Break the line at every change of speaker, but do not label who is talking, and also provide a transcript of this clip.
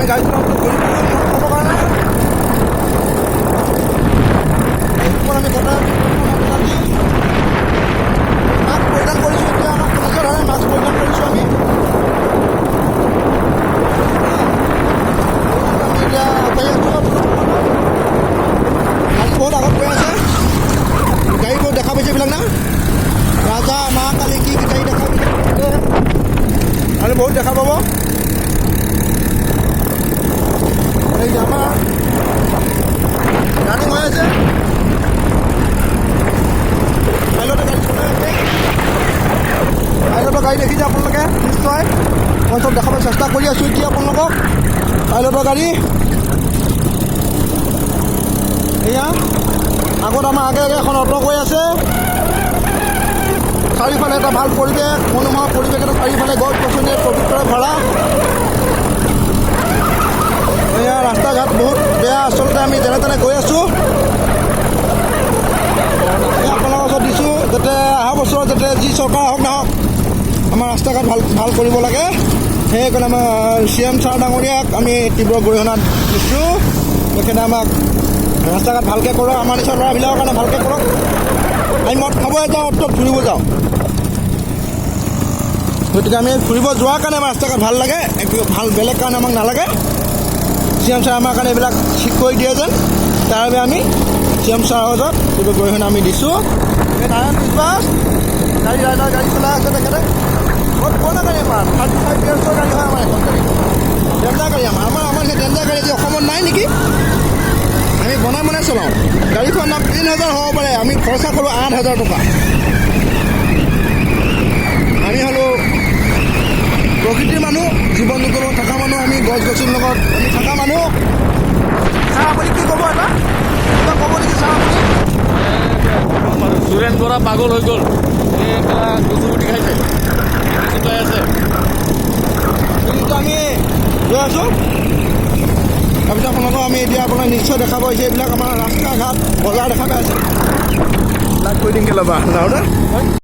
গাড়ী চলাবলৈ ধৰিব কাৰণে আমি কথা মাস্ক পৰিধান কৰিছোঁ। এতিয়া আমাক পুলিচৰ দ্বাৰা মাস্ক পৰিধান কৰিছোঁ আমি। এতিয়া আগবাঢ়ি আছোঁ। গাড়ী বহুত আগত গৈ আছে। গাড়ী বহুত দেখা পাইছে এইবিলাক না, ৰাজা মা কালি কি গাড়ী দেখা পাইছে আৰু বহুত দেখা পাব। এই আমাৰ ৰানিং হৈ আছে, পাইলটে গাড়ী চলাই আছে। পাইলটৰ গাড়ী দেখিছে আপোনালোকে নিশ্চয়, মই চব দেখাবলৈ চেষ্টা কৰি আছোঁ এতিয়া আপোনালোকক। পাইলটৰ গাড়ী এয়া আগত আমাৰ আগে আগে এখন অটো গৈ আছে। চাৰিওফালে এটা ভাল পৰিৱেশ, মনোমোহা পৰিৱেশ এটা, চাৰিওফালে গছ গছনিৰে পবিত্ৰ ভৰা। এয়া ৰাস্তা ঘাট বহুত বেয়া, আচলতে আমি যেনে তেনে গৈ আছোঁ। আপোনালোকৰ ওচৰত দিছোঁ যাতে অহা বছৰত যাতে যি চৰকাৰ আহক নাহক আমাৰ ৰাস্তা ঘাট ভাল কৰিব লাগে। সেইকাৰণে আমাৰ CM ছাৰ ডাঙৰীয়াক আমি তীব্ৰ গৰিহণা দিছোঁ। তেখেতে আমাক ৰাস্তা ঘাট ভালকৈ কৰক, আমাৰ নিচিনা ল'ৰাবিলাকৰ কাৰণে ভালকৈ কৰক। আমি মদ খাবই যাওঁ, অ'ত ফুৰিব যাওঁ, গতিকে আমি ফুৰিব যোৱাৰ কাৰণে আমাৰ ৰাস্তা ঘাট ভাল লাগে, ভাল বেলেগ কাৰণে আমাক নালাগে। CM ছাৰে আমাৰ কাৰণে এইবিলাক ঠিক কৰি দিয়ে যেন, তাৰ বাবে আমি CM ছাৰৰ ওচৰত তীব্ৰ গৰিহণা আমি দিছোঁ। এই নাৰায়ণ বিশ্বাস গাড়ী ৰাইডাৰ গাড়ী চলাই আছে তেখেতে। বহুত পুৰণা গাড়ী আমাৰ 35 yearsৰ গাড়ী হয় আমাৰ এখন গাড়ী, ডেঞ্জাৰ গাড়ী আমাৰ সেই ডেঞ্জাৰ গাড়ী আজি অসমত নাই নেকি। আমি বনাই চলাওঁ। গাড়ীখন দাম 3,000 হ'ব পাৰে, আমি খৰচা কৰোঁ 8,000 টকা। আমি হ'লোঁ প্ৰকৃতিৰ মানুহ, জীৱ জন্তুৰ লগত থকা মানুহ, আমি গছ গছনিৰ লগত আমি থকা মানুহ। ছাৰ আপুনি কি ক'ব এটা কিবা ক'ব নেকি ছাৰ আপুনি?
সুৰেন বৰা পাগল হৈ গ'ল, এইবিলাক কচুগুটি খাইছে, চুকাই আছে।
কিন্তু আমি গৈ আছোঁ। তাৰপিছত আপোনালোকক আমি এতিয়া আপোনাক নিশ্চয় দেখা পাইছে এইবিলাক আমাৰ ৰাস্তা ঘাট বজাৰ দেখা পাই আছে। লাইট কৰি দিম ল'বা যাওঁতে।